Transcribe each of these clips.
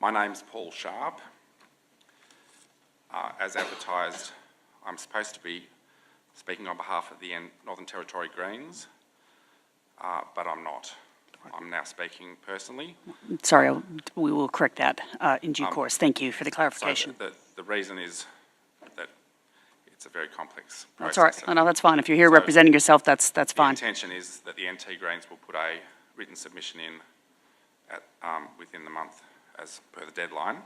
My name's Paul Sharp. As advertised, I'm supposed to be speaking on behalf of the Northern Territory Greens, but I'm not. I'm now speaking personally. Sorry, we will correct that in due course. Thank you for the clarification. So the reason is that it's a very complex process. That's all right. Oh, no, that's fine. If you're here representing yourself, that's fine. The intention is that the NT Greens will put a written submission in within the month as per the deadline.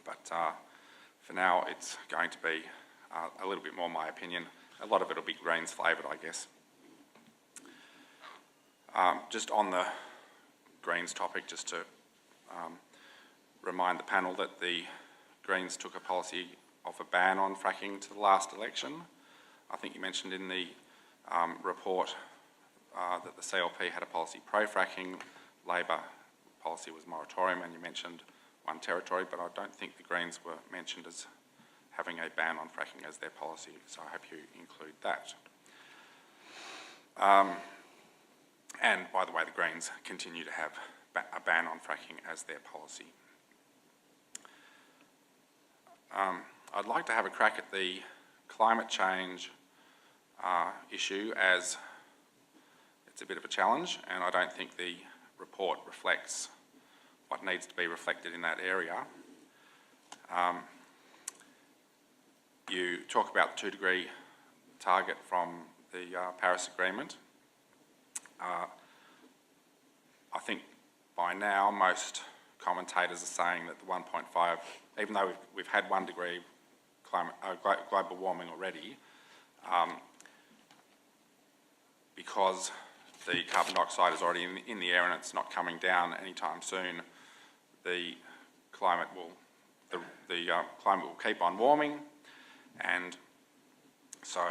But for now, it's going to be a little bit more my opinion. A lot of it will be Greens flavoured, I guess. Just on the Greens topic, just to remind the panel that the Greens took a policy of a ban on fracking to the last election. I think you mentioned in the report that the CLP had a policy pro-fracking, Labor policy was moratorium, and you mentioned one territory, but I don't think the Greens were mentioned as having a ban on fracking as their policy, so I hope you include that. And by the way, the Greens continue to have a ban on fracking as their policy. I'd like to have a crack at the climate change issue, as it's a bit of a challenge, and I don't think the report reflects what needs to be reflected in that area. You talk about the 2-degree target from the Paris Agreement. I think by now most commentators are saying that the 1.5, even though we've had 1 degree global warming already, because the carbon dioxide is already in the air and it's not coming down anytime soon, the climate will keep on warming, and so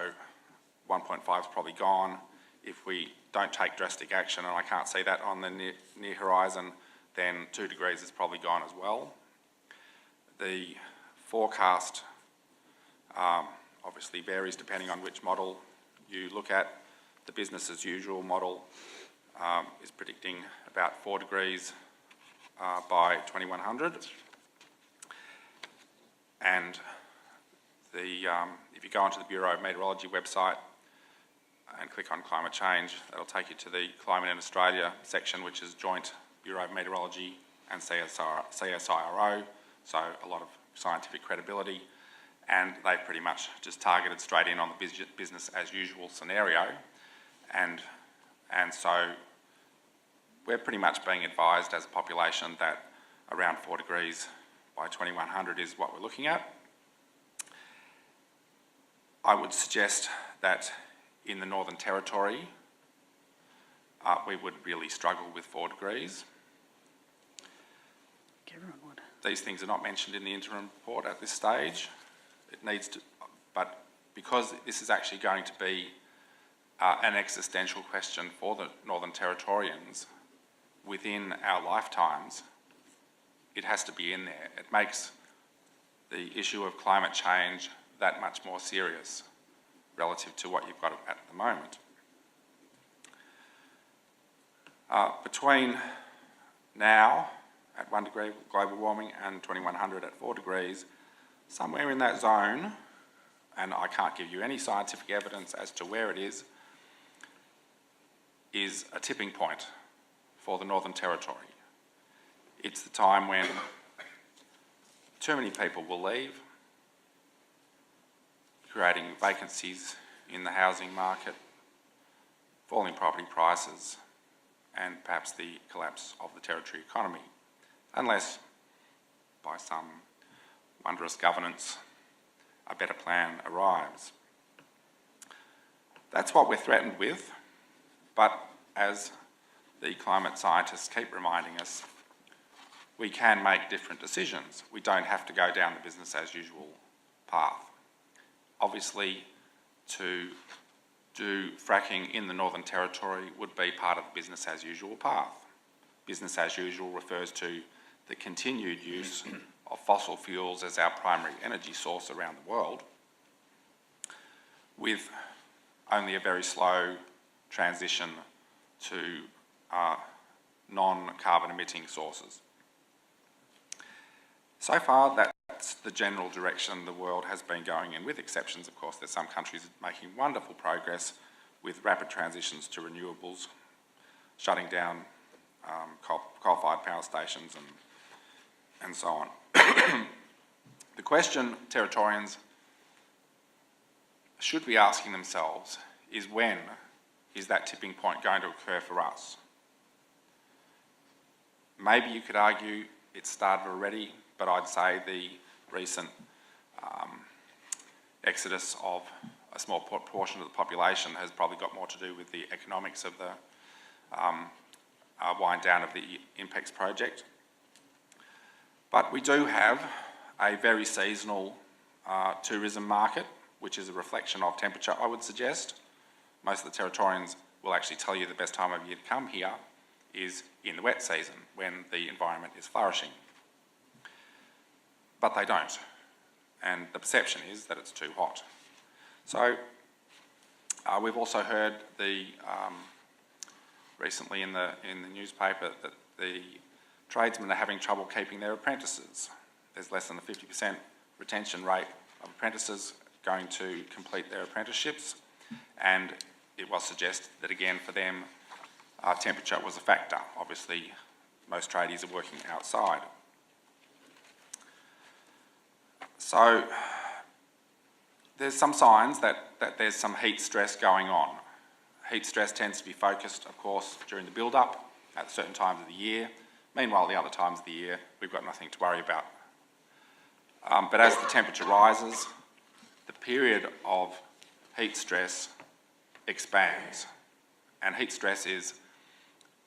1.5 is probably gone. If we don't take drastic action, and I can't see that on the near horizon, then 2 degrees is probably gone as well. The forecast obviously varies depending on which model you look at. The business as usual model is predicting about 4 degrees by 2100. And if you go onto the Bureau of Meteorology website and click on climate change, that'll take you to the Climate in Australia section, which is joint Bureau of Meteorology and CSIRO, so a lot of scientific credibility, and they've pretty much just targeted straight in on the business as usual scenario, and so we're pretty much being advised as a population that around 4 degrees by 2100 is what we're looking at. I would suggest that in the Northern Territory, we would really struggle with 4 degrees. Everyone would. These things are not mentioned in the interim report at this stage. It needs to, but because this is actually going to be an existential question for the Northern Territorians within our lifetimes, it has to be in there. It makes the issue of climate change that much more serious relative to what you've got at the moment. Between now at 1 degree global warming and 2100 at 4 degrees, somewhere in that zone, and I can't give you any scientific evidence as to where it is a tipping point for the Northern Territory. It's the time when too many people will leave, creating vacancies in the housing market, falling property prices, and perhaps the collapse of the territory economy, unless by some wondrous governance a better plan arrives. That's what we're threatened with, but as the climate scientists keep reminding us, we can make different decisions. We don't have to go down the business as usual path. Obviously, to do fracking in the Northern Territory would be part of the business as usual path. Business as usual refers to the continued use of fossil fuels as our primary energy source around the world, with only a very slow transition to non-carbon emitting sources. So far, that's the general direction the world has been going in, with exceptions, of course. There's some countries making wonderful progress with rapid transitions to renewables, shutting down coal-fired power stations and so on. The question Territorians should be asking themselves is, when is that tipping point going to occur for us? Maybe you could argue it started already, but I'd say the recent exodus of a small portion of the population has probably got more to do with the economics of the wind down of the INPEX project. But we do have a very seasonal tourism market, which is a reflection of temperature, I would suggest. Most of the Territorians will actually tell you the best time of year to come here is in the wet season, when the environment is flourishing. But they don't, and the perception is that it's too hot. So we've also heard recently in the newspaper that the tradesmen are having trouble keeping their apprentices. There's less than a 50% retention rate of apprentices going to complete their apprenticeships, and it was suggested that again for them temperature was a factor. Obviously most tradies are working outside. So there's some signs that there's some heat stress going on. Heat stress tends to be focused, of course, during the build-up at certain times of the year. Meanwhile, the other times of the year, we've got nothing to worry about. But as the temperature rises, the period of heat stress expands. And heat stress is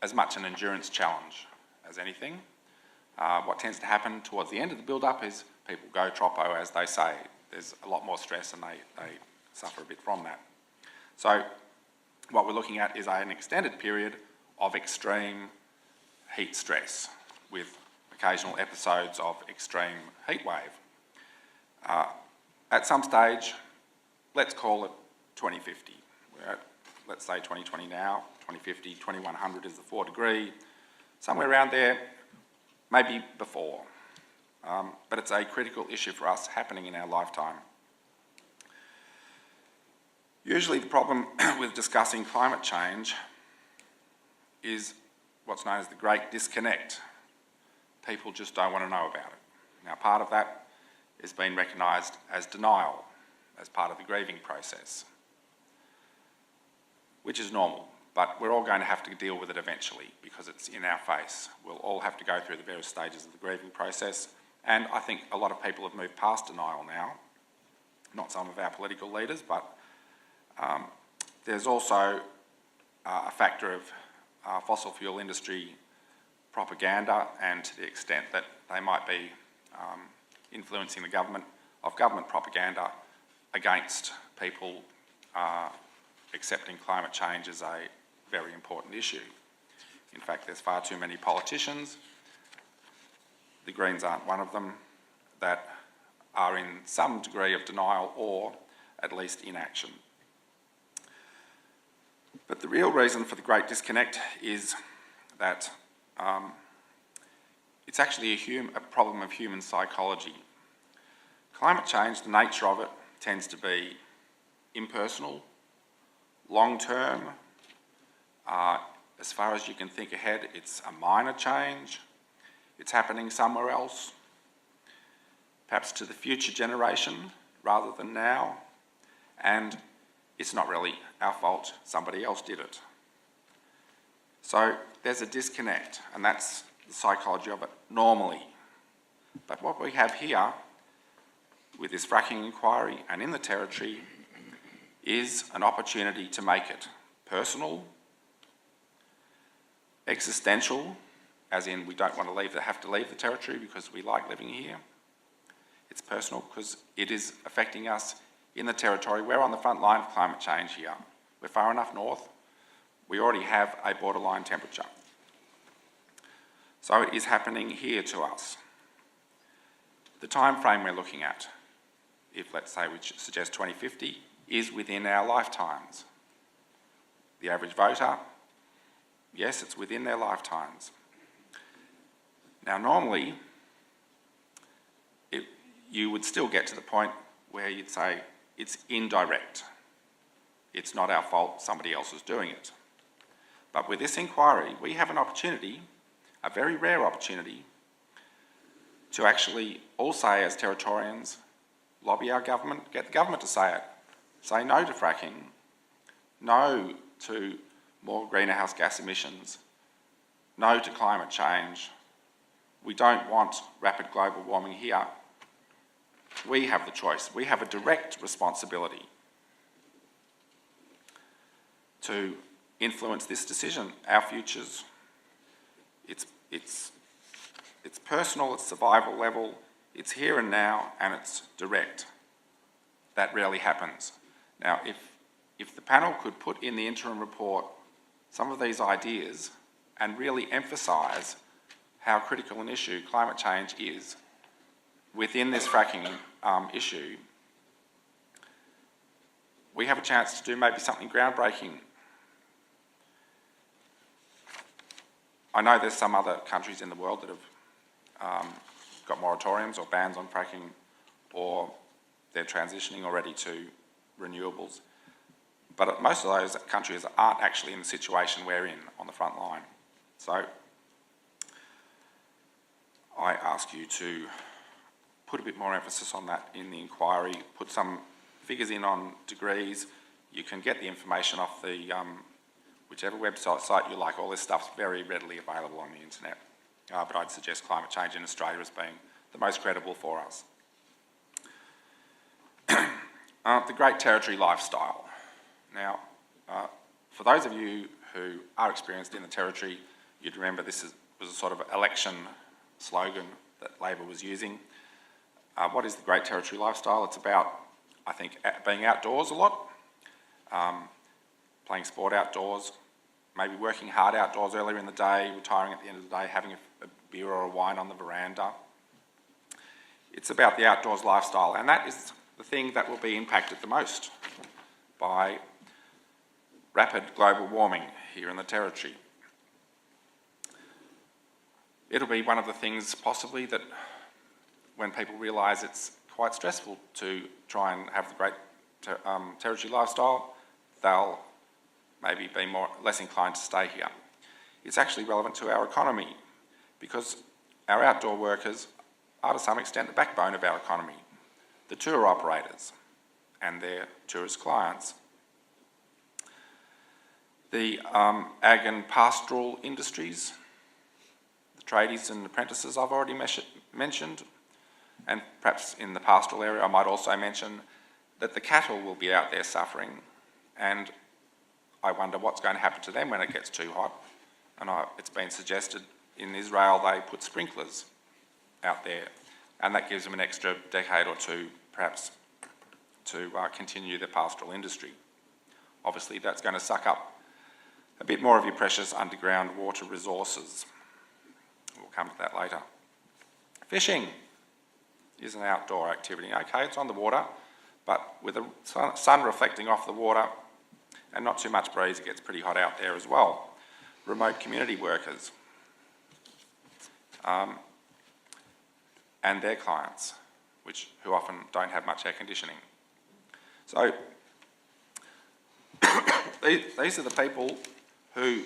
as much an endurance challenge as anything. What tends to happen towards the end of the build-up is people go troppo, as they say. There's a lot more stress and they suffer a bit from that. So what we're looking at is an extended period of extreme heat stress with occasional episodes of extreme heat wave. At some stage, let's call it 2050. We're at, let's say 2020 now, 2050, 2100 is the 4 degree, somewhere around there, maybe before. But it's a critical issue for us happening in our lifetime. Usually the problem with discussing climate change is what's known as the great disconnect. People just don't want to know about it. Now, part of that is being recognised as denial, as part of the grieving process, which is normal, but we're all going to have to deal with it eventually because it's in our face. We'll all have to go through the various stages of the grieving process, and I think a lot of people have moved past denial now, not some of our political leaders, but there's also a factor of fossil fuel industry propaganda, and to the extent that they might be influencing the government propaganda against people accepting climate change as a very important issue. In fact, there's far too many politicians, the Greens aren't one of them, that are in some degree of denial or at least inaction. But the real reason for the great disconnect is that it's actually a problem of human psychology. Climate change, the nature of it, tends to be impersonal, long-term. As far as you can think ahead, it's a minor change. It's happening somewhere else, perhaps to the future generation rather than now. And it's not really our fault, somebody else did it. So there's a disconnect, and that's the psychology of it normally. But what we have here with this fracking inquiry and in the Territory is an opportunity to make it personal, existential, as in we don't want to have to leave the Territory because we like living here. It's personal because it is affecting us in the Territory. We're on the front line of climate change here. We're far enough north. We already have a borderline temperature. So it is happening here to us. The time frame we're looking at, if let's say we suggest 2050, is within our lifetimes. The average voter, yes, it's within their lifetimes. Now normally, you would still get to the point where you'd say it's indirect. It's not our fault, somebody else is doing it. But with this inquiry, we have an opportunity, a very rare opportunity, to actually all say as Territorians, lobby our government, get the government to say it. Say no to fracking, no to more greenhouse gas emissions, no to climate change. We don't want rapid global warming here. We have the choice. We have a direct responsibility to influence this decision, our futures. It's personal, it's survival level, it's here and now, and it's direct. That rarely happens. Now, if the panel could put in the interim report some of these ideas and really emphasise how critical an issue climate change is within this fracking issue, we have a chance to do maybe something groundbreaking. I know there's some other countries in the world that have got moratoriums or bans on fracking, or they're transitioning already to renewables. But most of those countries aren't actually in the situation we're in on the front line. So I ask you to put a bit more emphasis on that in the inquiry, put some figures in on degrees. You can get the information off the whichever website site you like. All this stuff's very readily available on the internet. But I'd suggest Climate Change in Australia as being the most credible for us. The Great Territory Lifestyle. Now, for those of you who are experienced in the Territory, you'd remember this was a sort of election slogan that Labor was using. What is the Great Territory Lifestyle? It's about, I think, being outdoors a lot, playing sport outdoors, maybe working hard outdoors earlier in the day, retiring at the end of the day, having a beer or a wine on the veranda. It's about the outdoors lifestyle, and that is the thing that will be impacted the most by rapid global warming here in the Territory. It'll be one of the things possibly that when people realise it's quite stressful to try and have the Great Territory lifestyle, they'll maybe be less inclined to stay here. It's actually relevant to our economy because our outdoor workers are to some extent the backbone of our economy. The tour operators and their tourist clients. The ag and pastoral industries, the tradies and apprentices I've already mentioned, and perhaps in the pastoral area I might also mention that the cattle will be out there suffering, and I wonder what's going to happen to them when it gets too hot. And it's been suggested in Israel they put sprinklers out there, and that gives them an extra decade or two perhaps to continue their pastoral industry. Obviously that's going to suck up a bit more of your precious underground water resources. We'll come to that later. Fishing is an outdoor activity. Okay, it's on the water, but with the sun reflecting off the water and not too much breeze, it gets pretty hot out there as well. Remote community workers and their clients, who often don't have much air conditioning. So these are the people who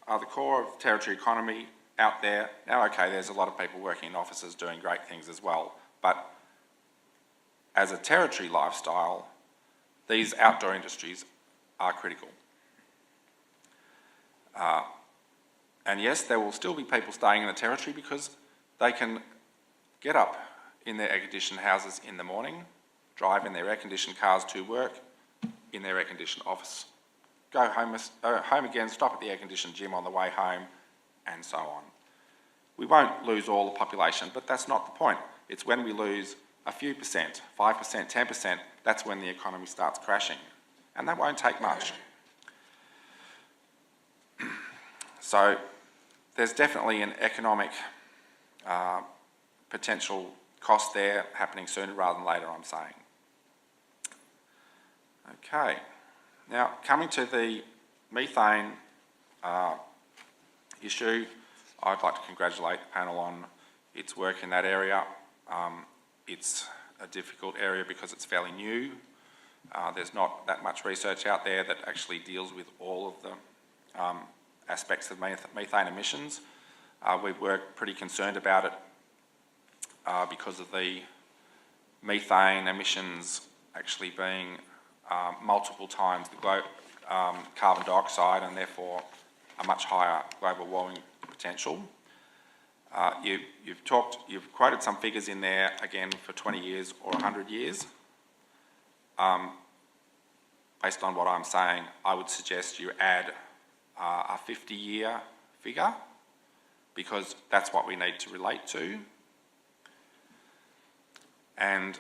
are the core of the Territory economy out there. Now, okay, there's a lot of people working in offices doing great things as well, but as a Territory lifestyle, these outdoor industries are critical. And yes, there will still be people staying in the Territory because they can get up in their air-conditioned houses in the morning, drive in their air-conditioned cars to work, in their air-conditioned office, go home again, stop at the air-conditioned gym on the way home, and so on. We won't lose all the population, but that's not the point. It's when we lose a few percent, 5%, 10%, that's when the economy starts crashing. And that won't take much. So there's definitely an economic potential cost there happening sooner rather than later, I'm saying. Okay, now coming to the methane issue, I'd like to congratulate the panel on its work in that area. It's a difficult area because it's fairly new. There's not that much research out there that actually deals with all of the aspects of methane emissions. We're pretty concerned about it because of the methane emissions actually being multiple times the carbon dioxide, and therefore a much higher global warming potential. You've quoted some figures in there, again, for 20 years or 100 years. Based on what I'm saying, I would suggest you add a 50-year figure, because that's what we need to relate to. And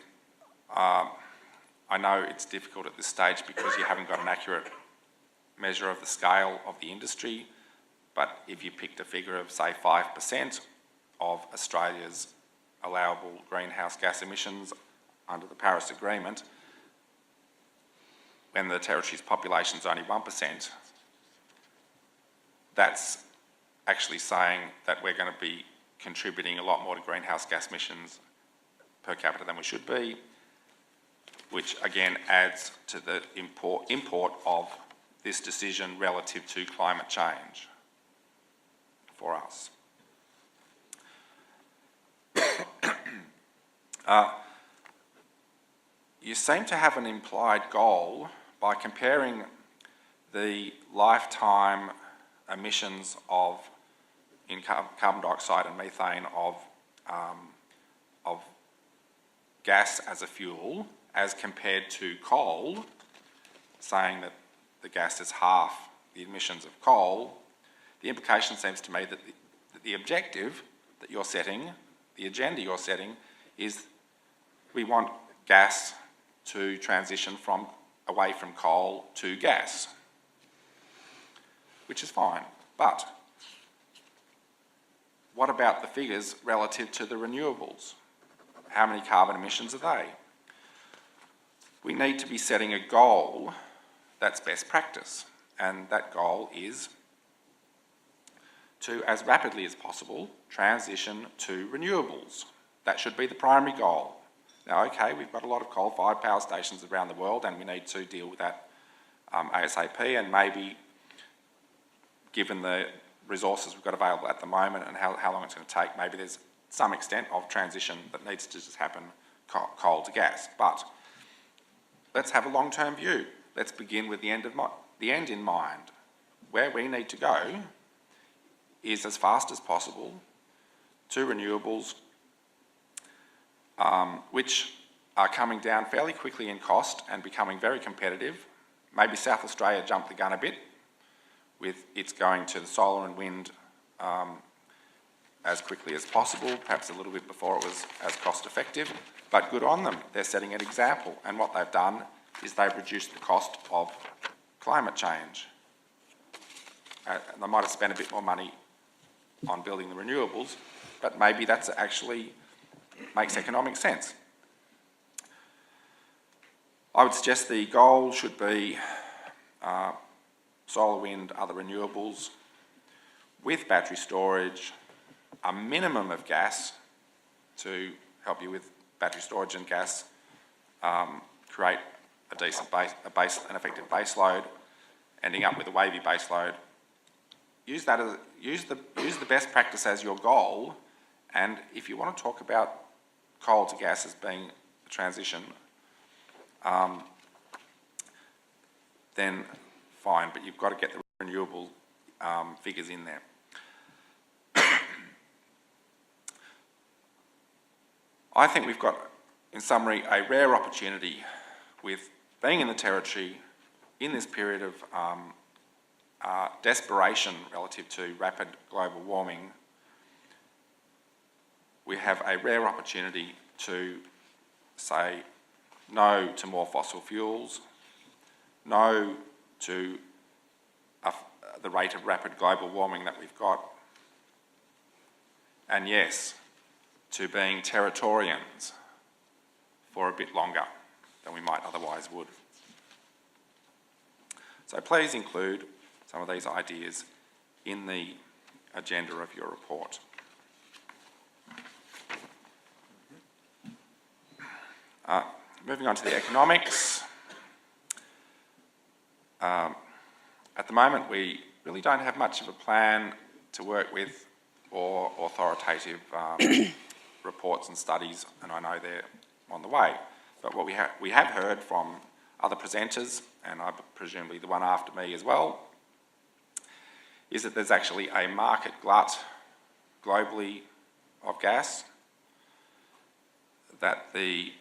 I know it's difficult at this stage because you haven't got an accurate measure of the scale of the industry, but if you picked a figure of, say, 5% of Australia's allowable greenhouse gas emissions under the Paris Agreement, when the territory's population is only 1%, that's actually saying that we're going to be contributing a lot more to greenhouse gas emissions per capita than we should be, which again adds to the import of this decision relative to climate change for us. You seem to have an implied goal by comparing the lifetime emissions in carbon dioxide and methane of gas as a fuel as compared to coal, saying that the gas is half the emissions of coal. The implication seems to me that the objective that you're setting, the agenda you're setting, is we want gas to transition away from coal to gas, which is fine. But what about the figures relative to the renewables? How many carbon emissions are they? We need to be setting a goal that's best practice, and that goal is to, as rapidly as possible, transition to renewables. That should be the primary goal. Now, okay, we've got a lot of coal-fired power stations around the world, and we need to deal with that ASAP, and maybe, given the resources we've got available at the moment and how long it's going to take, maybe there's some extent of transition that needs to just happen, coal to gas. But let's have a long-term view. Let's begin with the end in mind. Where we need to go is as fast as possible to renewables, which are coming down fairly quickly in cost and becoming very competitive. Maybe South Australia jumped the gun a bit with its going to the solar and wind as quickly as possible, perhaps a little bit before it was as cost effective, but good on them. They're setting an example, and what they've done is they've reduced the cost of climate change. They might have spent a bit more money on building the renewables, but maybe that's actually makes economic sense. I would suggest the goal should be solar, wind, other renewables, with battery storage, a minimum of gas to help you with battery storage and gas, create a decent an effective base load, ending up with a wavy base load. Use the best practice as your goal, and if you want to talk about coal to gas as being a transition, then fine, but you've got to get the renewable figures in there. I think we've got, in summary, a rare opportunity with being in the Territory in this period of desperation relative to rapid global warming. We have a rare opportunity to say no to more fossil fuels, no to the rate of rapid global warming that we've got, and yes, to being Territorians for a bit longer than we might otherwise would. So please include some of these ideas in the agenda of your report. Moving on to the economics. At the moment, we really don't have much of a plan to work with or authoritative reports and studies, and I know they're on the way. But what we have heard from other presenters, and presumably the one after me as well, is that there's actually a market glut globally of gas, that the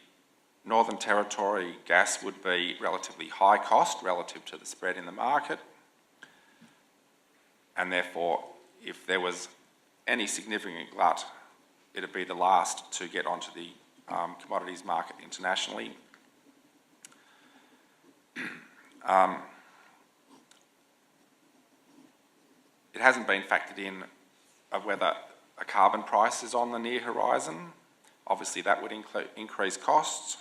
Northern Territory gas would be relatively high cost relative to the spread in the market, and therefore if there was any significant glut, it'd be the last to get onto the commodities market internationally. It hasn't been factored in of whether a carbon price is on the near horizon. Obviously that would increase costs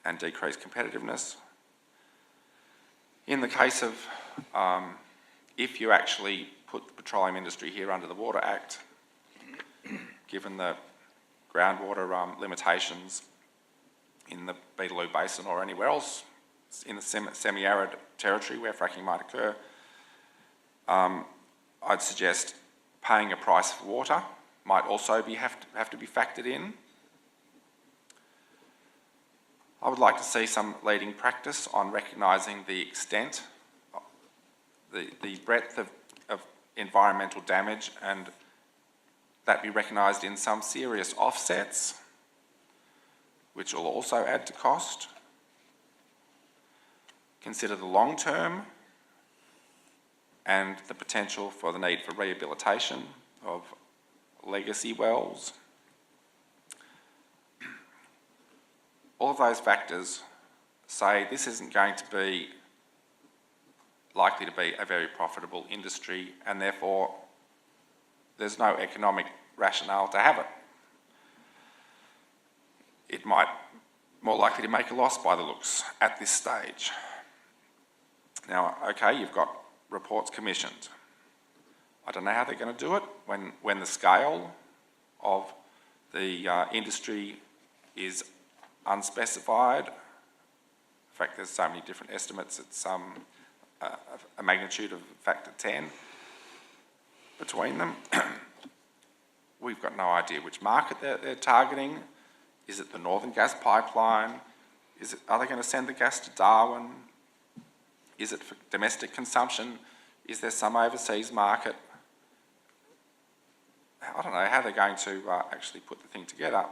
and decrease competitiveness. In the case of if you actually put the petroleum industry here under the Water Act, given the groundwater limitations in the Beetaloo Basin or anywhere else in the semi-arid territory where fracking might occur, I'd suggest paying a price for water might also have to be factored in. I would like to see some leading practice on recognising the extent, the breadth of environmental damage, and that be recognised in some serious offsets, which will also add to cost. Consider the long term and the potential for the need for rehabilitation of legacy wells. All of those factors say this isn't going to be likely to be a very profitable industry, and therefore there's no economic rationale to have it. It might more likely to make a loss by the looks at this stage. Now, okay, you've got reports commissioned. I don't know how they're going to do it when the scale of the industry is unspecified. In fact, there's so many different estimates, it's a magnitude of factor 10 between them. We've got no idea which market they're targeting. Is it the Northern Gas Pipeline? Are they going to send the gas to Darwin? Is it for domestic consumption? Is there some overseas market? I don't know how they're going to actually put the thing together.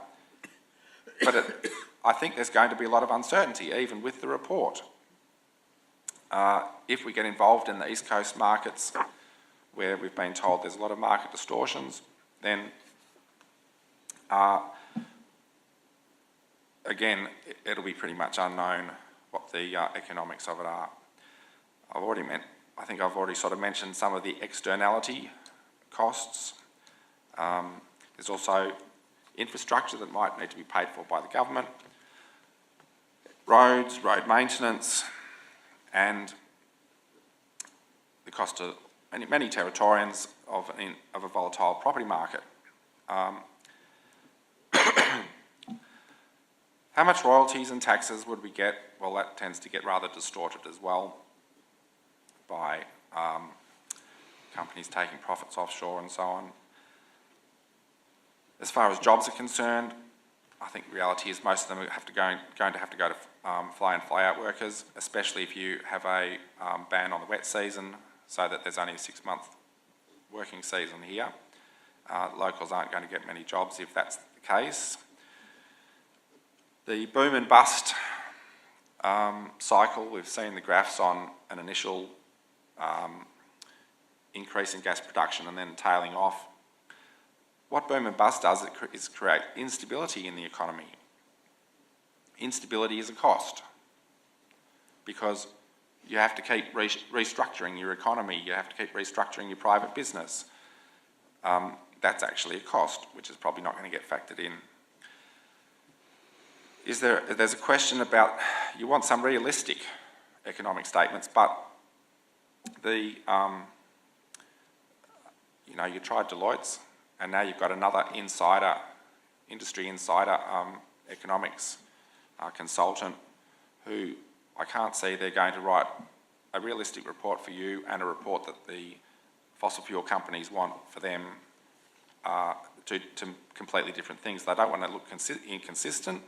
But I think there's going to be a lot of uncertainty, even with the report. If we get involved in the East Coast markets, where we've been told there's a lot of market distortions, then again, it'll be pretty much unknown what the economics of it are. I think I've already sort of mentioned some of the externality costs. There's also infrastructure that might need to be paid for by the government, roads, road maintenance, and the cost to many Territorians of a volatile property market. How much royalties and taxes would we get? Well, that tends to get rather distorted as well by companies taking profits offshore and so on. As far as jobs are concerned, I think the reality is most of them going to have to go to fly-in, fly-out workers, especially if you have a ban on the wet season, so that there's only a 6-month working season here. Locals aren't going to get many jobs if that's the case. The boom and bust cycle, we've seen the graphs on an initial increase in gas production and then tailing off. What boom and bust does is create instability in the economy. Instability is a cost because you have to keep restructuring your economy, you have to keep restructuring your private business. That's actually a cost, which is probably not going to get factored in. There's a question about, you want some realistic economic statements, but you tried Deloitte's, and now you've got another industry insider economics consultant who I can't see they're going to write a realistic report for you and a report that the fossil fuel companies want for them to completely different things. They don't want to look inconsistent.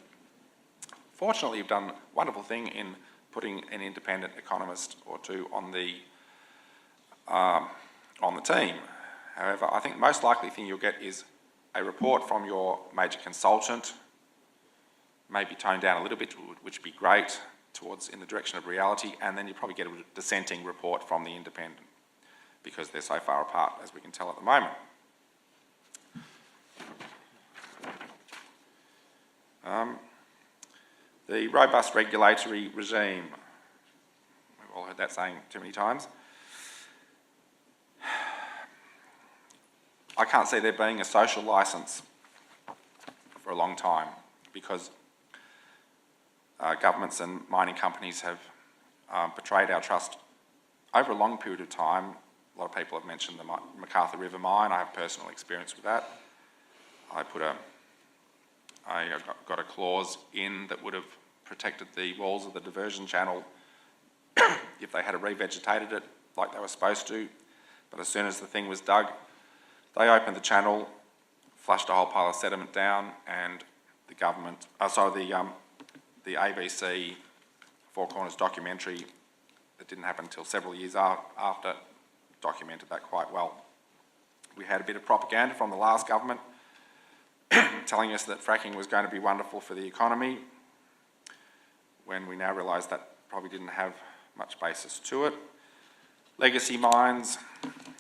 Fortunately, you've done a wonderful thing in putting an independent economist or two on the team. However, I think the most likely thing you'll get is a report from your major consultant, maybe toned down a little bit, which would be great, in the direction of reality, and then you probably get a dissenting report from the independent, because they're so far apart, as we can tell at the moment. The robust regulatory regime. We've all heard that saying too many times. I can't see there being a social licence for a long time, because governments and mining companies have betrayed our trust over a long period of time. A lot of people have mentioned the McArthur River mine. I have personal experience with that. I got a clause in that would have protected the walls of the diversion channel if they had revegetated it like they were supposed to. But as soon as the thing was dug, they opened the channel, flushed a whole pile of sediment down, and the government, the ABC Four Corners documentary that didn't happen until several years after documented that quite well. We had a bit of propaganda from the last government telling us that fracking was going to be wonderful for the economy, when we now realise that probably didn't have much basis to it. Legacy mines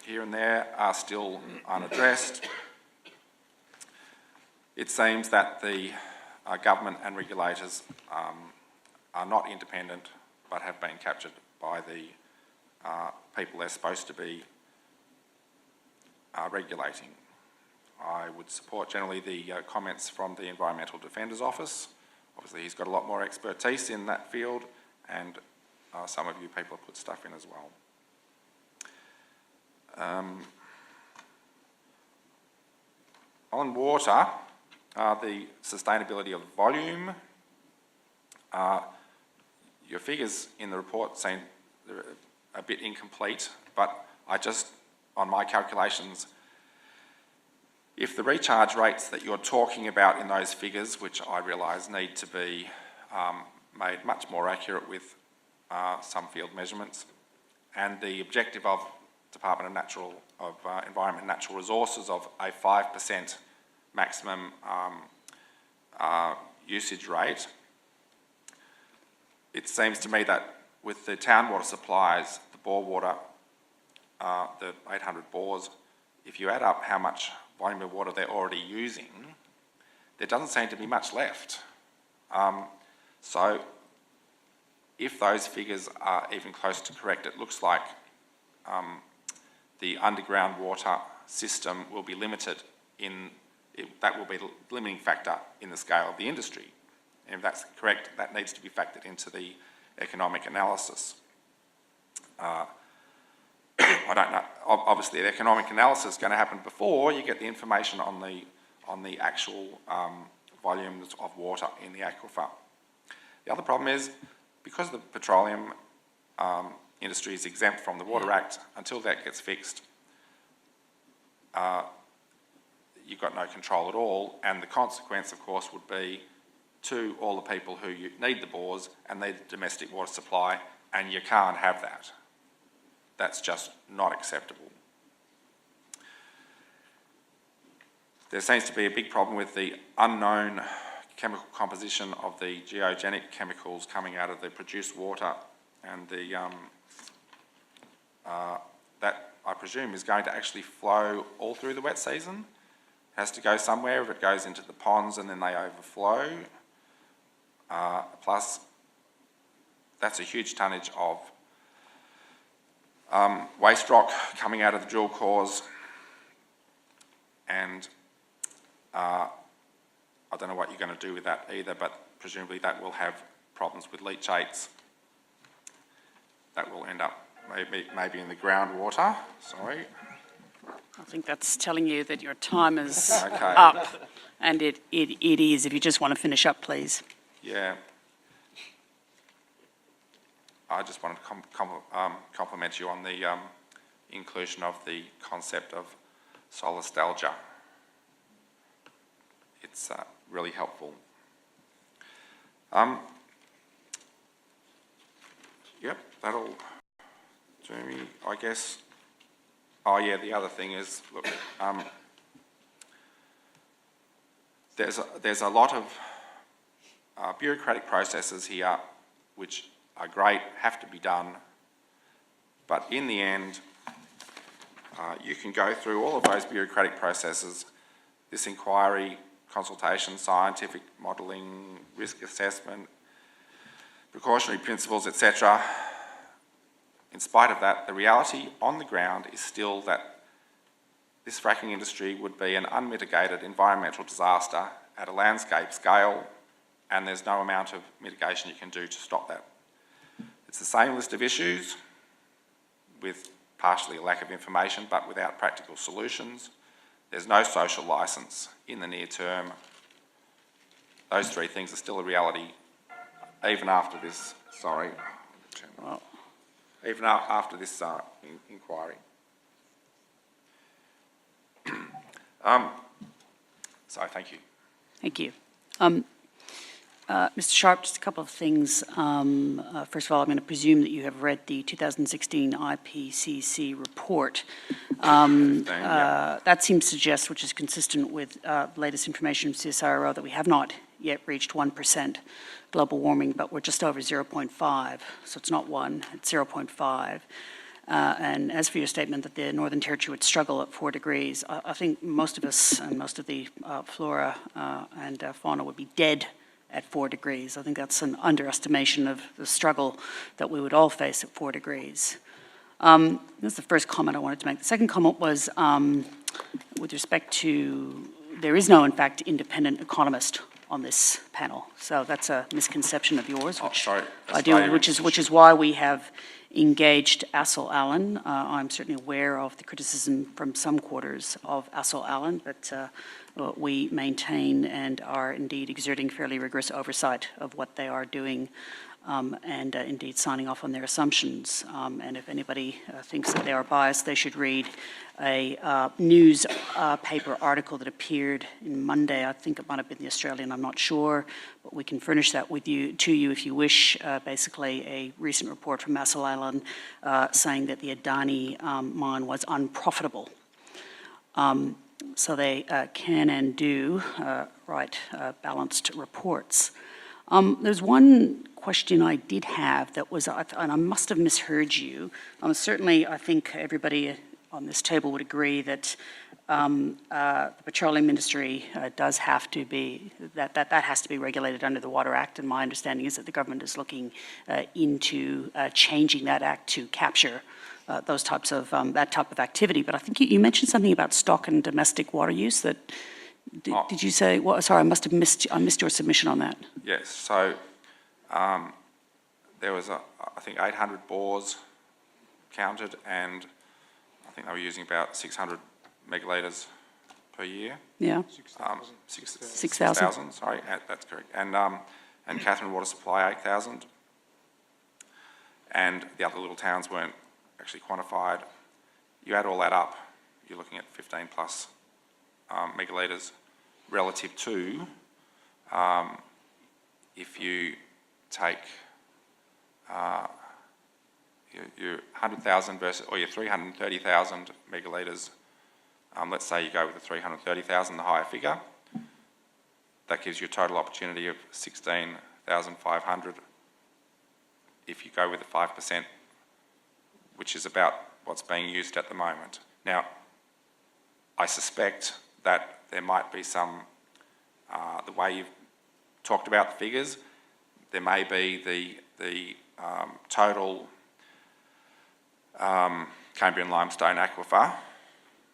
here and there are still unaddressed. It seems that the government and regulators are not independent, but have been captured by the people they're supposed to be regulating. I would support generally the comments from the Environmental Defender's Office. Obviously he's got a lot more expertise in that field, and some of you people have put stuff in as well. On water, the sustainability of volume, your figures in the report seem a bit incomplete, but on my calculations, if the recharge rates that you're talking about in those figures, which I realise need to be made much more accurate with some field measurements, and the objective of Department of Environment and Natural Resources of a 5% maximum usage rate, it seems to me that with the town water supplies, the bore water, the 800 bores, if you add up how much volume of water they're already using, there doesn't seem to be much left. So if those figures are even close to correct, it looks like the underground water system will be limited that will be the limiting factor in the scale of the industry. And if that's correct, that needs to be factored into the economic analysis. I don't know. Obviously, the economic analysis is going to happen before you get the information on the actual volumes of water in the aquifer. The other problem is, because the petroleum industry is exempt from the Water Act, until that gets fixed, you've got no control at all, and the consequence, of course, would be to all the people who need the bores and need the domestic water supply, and you can't have that. That's just not acceptable. There seems to be a big problem with the unknown chemical composition of the geogenic chemicals coming out of the produced water, and that, I presume, is going to actually flow all through the wet season. It has to go somewhere. If it goes into the ponds and then they overflow, plus that's a huge tonnage of waste rock coming out of the drill cores, and I don't know what you're going to do with that either, but presumably that will have problems with leachates. That will end up maybe in the groundwater. Sorry. I think that's telling you that your time is Okay. up, and it is. If you just want to finish up, please. Yeah. I just wanted to compliment you on the inclusion of the concept of solastalgia. It's really helpful. Yep, that'll do me, I guess. Oh yeah, the other thing is, look, there's a lot of bureaucratic processes here which are great, have to be done, but in the end, you can go through all of those bureaucratic processes, this inquiry, consultation, scientific modelling, risk assessment, precautionary principles, etc. In spite of that, the reality on the ground is still that this fracking industry would be an unmitigated environmental disaster at a landscape scale, and there's no amount of mitigation you can do to stop that. It's the same list of issues with partially a lack of information but without practical solutions. There's no social licence in the near term. Those three things are still a reality even after this, even after this inquiry. So thank you. Thank you. Mr. Sharp, just a couple of things. First of all, I'm going to presume that you have read the 2016 IPCC report. That seems to suggest, which is consistent with the latest information from CSIRO, that we have not yet reached 1% global warming, but we're just over 0.5. So it's not 1, it's 0.5. And as for your statement that the Northern Territory would struggle at 4 degrees, I think most of us and most of the flora and fauna would be dead at 4 degrees. I think that's an underestimation of the struggle that we would all face at 4 degrees. That's the first comment I wanted to make. The second comment was with respect to, there is no, in fact, independent economist on this panel. So that's a misconception of yours, which I do, which is why we have engaged Assel Allen. I'm certainly aware of the criticism from some quarters of Assel Allen, but we maintain and are indeed exerting fairly rigorous oversight of what they are doing and indeed signing off on their assumptions. And if anybody thinks that they are biased, they should read a news paper article that appeared in Monday. I think it might have been the Australian, I'm not sure, but we can furnish that with you to you if you wish. Basically, a recent report from Assel Allen saying that the Adani mine was unprofitable. So they can and do write balanced reports. There's one question I did have that was, and I must have misheard you. Certainly, I think everybody on this table would agree that the petroleum industry does have to be, that has to be regulated under the Water Act, and my understanding is that the government is looking into changing that act to capture those types of, that type of activity. But I think you mentioned something about stock and domestic water use that, did you say, well, sorry, I missed your submission on that. Yes, so there was, I think, 800 bores counted, and I think they were using about 600 megalitres per year. Yeah. 6,000, sorry, that's correct. And Catherine Water Supply, 8,000. And the other little towns weren't actually quantified. You add all that up, you're looking at 15 plus megalitres relative to if you take your 100,000 versus, or your 330,000 megalitres, let's say you go with the 330,000, the higher figure, that gives you a total opportunity of 16,500 if you go with the 5%, which is about what's being used at the moment. Now, I suspect that there might be some, the way you've talked about the figures, there may be the total Cambrian limestone aquifer,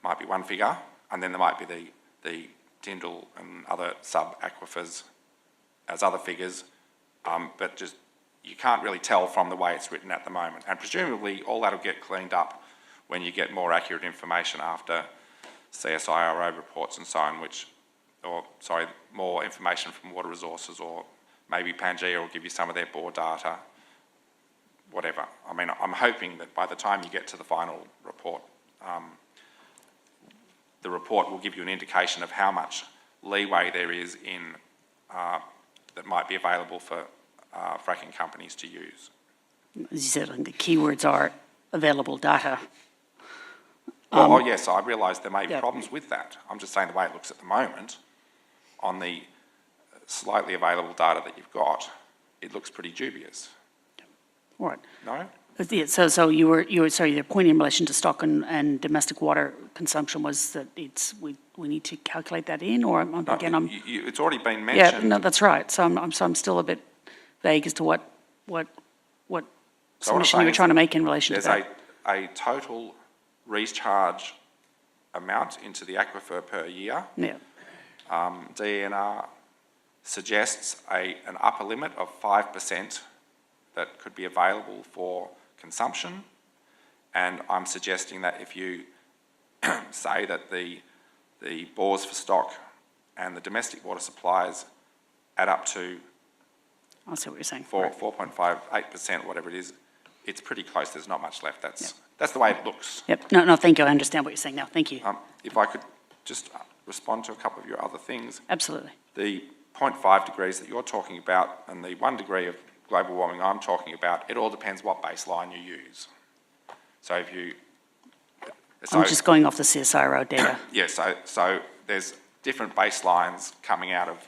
might be one figure, and then there might be the Tyndall and other sub-aquifers as other figures, but just you can't really tell from the way it's written at the moment. And presumably all that'll get cleaned up when you get more accurate information after CSIRO reports and so on, more information from Water Resources, or maybe Pangea will give you some of their bore data, whatever. I mean, I'm hoping that by the time you get to the final report, the report will give you an indication of how much leeway there is in that might be available for fracking companies to use. As you said, I think the keywords are available data. Well, yes, I realise there may be problems with that. I'm just saying the way it looks at the moment, on the slightly available data that you've got, it looks pretty dubious. All right. No? Yeah, so you were sorry, your point in relation to stock and domestic water consumption was that we need to calculate that in, or it's already been mentioned. Yeah, no, that's right. So I'm still a bit vague as to what solution you were trying to make in relation to that. There's a total recharge amount into the aquifer per year. Yeah. DNR suggests an upper limit of 5% that could be available for consumption, and I'm suggesting that if you say that the bores for stock and the domestic water supplies add up to I see what you're saying. 4.58%, whatever it is, it's pretty close. There's not much left. That's the way it looks. Yep. No, thank you. I understand what you're saying now. Thank you. If I could just respond to a couple of your other things. Absolutely. The 0.5 degrees that you're talking about and the 1 degree of global warming I'm talking about, it all depends what baseline you use. So if you... I'm just going off the CSIRO data. Yeah, so there's different baselines coming out of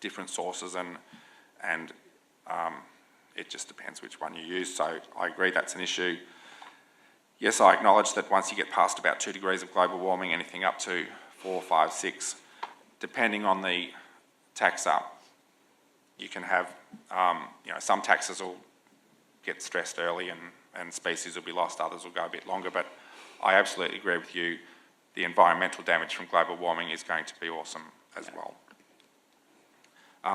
different sources, and it just depends which one you use. So I agree that's an issue. Yes, I acknowledge that once you get past about 2 degrees of global warming, anything up to 4, 5, 6, depending on the taxa, you can have, some taxas will get stressed early and species will be lost, others will go a bit longer, but I absolutely agree with you. The environmental damage from global warming is going to be awesome as well.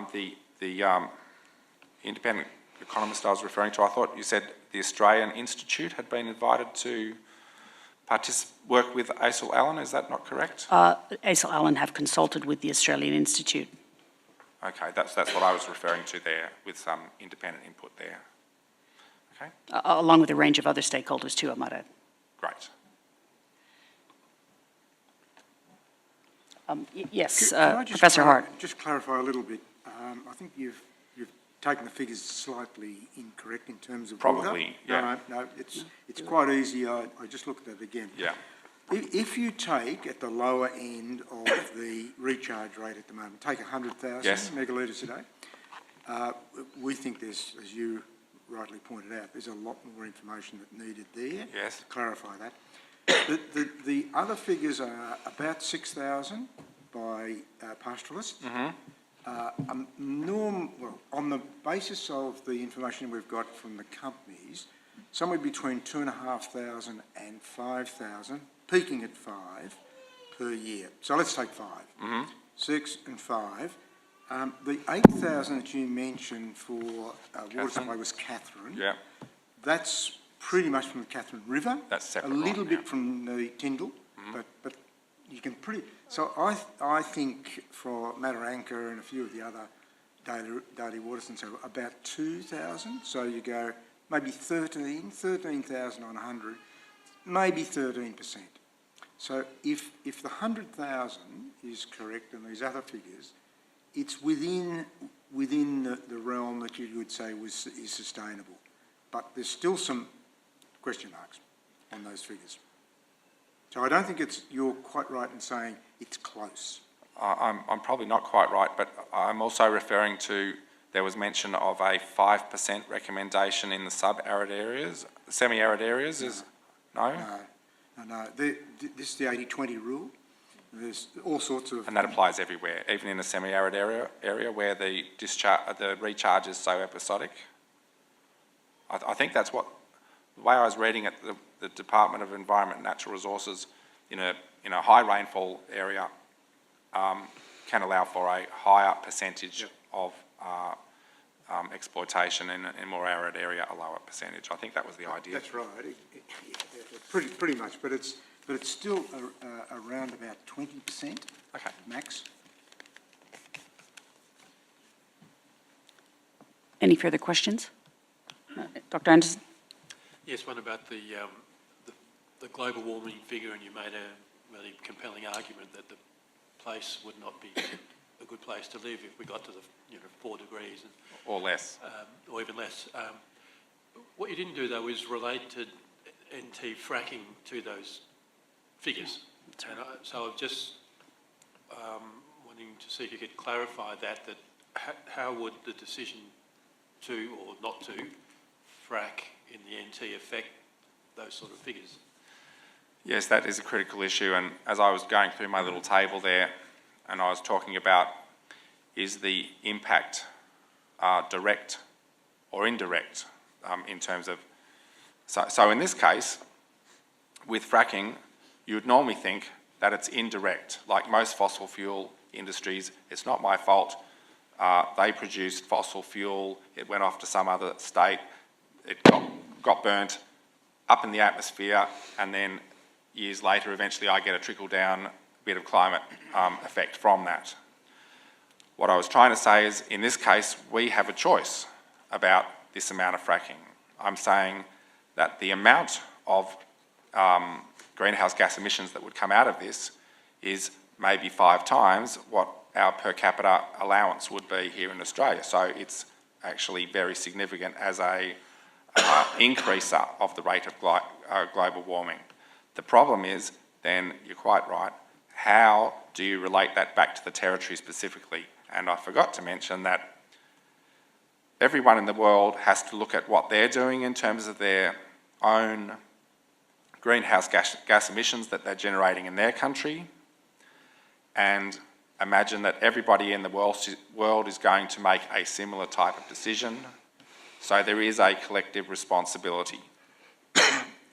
The independent economist I was referring to, I thought you said the Australian Institute had been invited to work with ASIL Allen, is that not correct? ASIL Allen have consulted with the Australian Institute. Okay, that's what I was referring to there, with some independent input there. Okay. Along with a range of other stakeholders too, I might add. Great. Yes, Can I Professor Hart. just clarify a little bit? I think you've taken the figures slightly incorrect in terms of probably, water. yeah. No, it's quite easy. I just looked at it again. Yeah. If you take at the lower end of the recharge rate at the moment, take 100,000 megalitres a day, we think there's, as you rightly pointed out, there's a lot more information that needed there to clarify that. The other figures are about 6,000 by pastoralists. Mm-hmm. On the basis of the information we've got from the companies, somewhere between 2,500 and 5,000, peaking at 5 per year. So let's take 5. Mm-hmm. 6 and 5. The 8,000 that you mentioned for water supply was Catherine. Yeah. That's pretty much from the Catherine River. That's separate. A little bit from the Tyndall, but you can So I think for Mataranka and a few of the other daily waters and so about 2,000. So you go maybe 13,000 on 100, maybe 13%. So if the 100,000 is correct and these other figures, it's within the realm that you would say is sustainable. But there's still some question marks on those figures. So I don't think you're quite right in saying it's close. I'm probably not quite right, but I'm also referring to, there was mention of a 5% recommendation in the sub-arid areas. Semi-arid areas is, no? No. This is the 80-20 rule. There's all sorts of... And that applies everywhere, even in a semi-arid area where the recharge is so episodic. I think that's what, the way I was reading it, the Department of Environment and Natural Resources in a high rainfall area can allow for a higher percentage of exploitation, in a more arid area a lower percentage. I think that was the idea. That's right. Pretty much, but it's but it's still around about 20% Okay. max. Any further questions? Dr. Anderson? Yes, one about the global warming figure, and you made a really compelling argument that the place would not be a good place to live if we got to the 4 degrees Or less. or even less. What you didn't do though is relate to NT fracking to those figures. And so I'm just wanting to see if you could clarify that how would the decision to or not to frack in the NT affect those sort of figures? Yes, that is a critical issue, and as I was going through my little table there, and I was talking about is the impact direct or indirect in terms of... So in this case, with fracking, you would normally think that it's indirect. Like most fossil fuel industries, it's not my fault. They produced fossil fuel, it went off to some other state, it got burnt up in the atmosphere, and then years later, eventually I get a trickle-down bit of climate effect from that. What I was trying to say is, in this case, we have a choice about this amount of fracking. I'm saying that the amount of greenhouse gas emissions that would come out of this is maybe 5 times what our per capita allowance would be here in Australia. So it's actually very significant as a increaser of the rate of global warming. The problem is, then, you're quite right, how do you relate that back to the territory specifically? And I forgot to mention that everyone in the world has to look at what they're doing in terms of their own greenhouse gas emissions that they're generating in their country, and imagine that everybody in the world is going to make a similar type of decision. So there is a collective responsibility.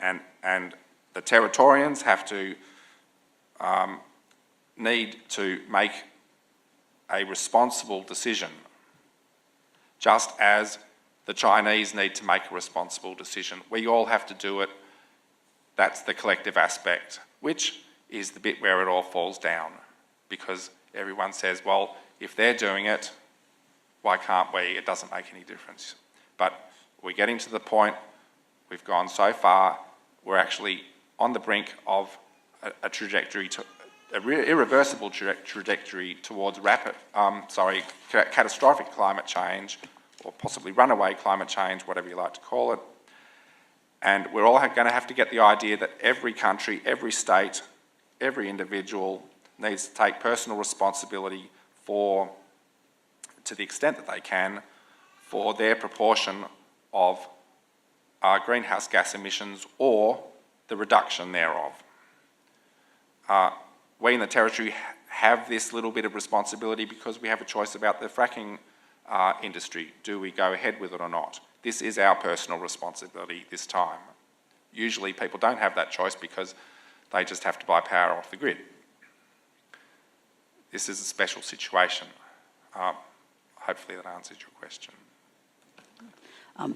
and the Territorians have to need to make a responsible decision, just as the Chinese need to make a responsible decision. We all have to do it. That's the collective aspect, which is the bit where it all falls down, because everyone says, well, if they're doing it, why can't we? It doesn't make any difference. But we're getting to the point, we've gone so far, we're actually on the brink of a trajectory, irreversible trajectory towards catastrophic climate change, or possibly runaway climate change, whatever you like to call it. And we're all going to have to get the idea that every country, every state, every individual needs to take personal responsibility for, to the extent that they can, for their proportion of greenhouse gas emissions or the reduction thereof. We in the Territory have this little bit of responsibility because we have a choice about the fracking industry. Do we go ahead with it or not? This is our personal responsibility this time. Usually people don't have that choice because they just have to buy power off the grid. This is a special situation. Hopefully that answers your question.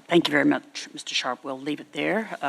Thank you very much, Mr. Sharp. We'll leave it there.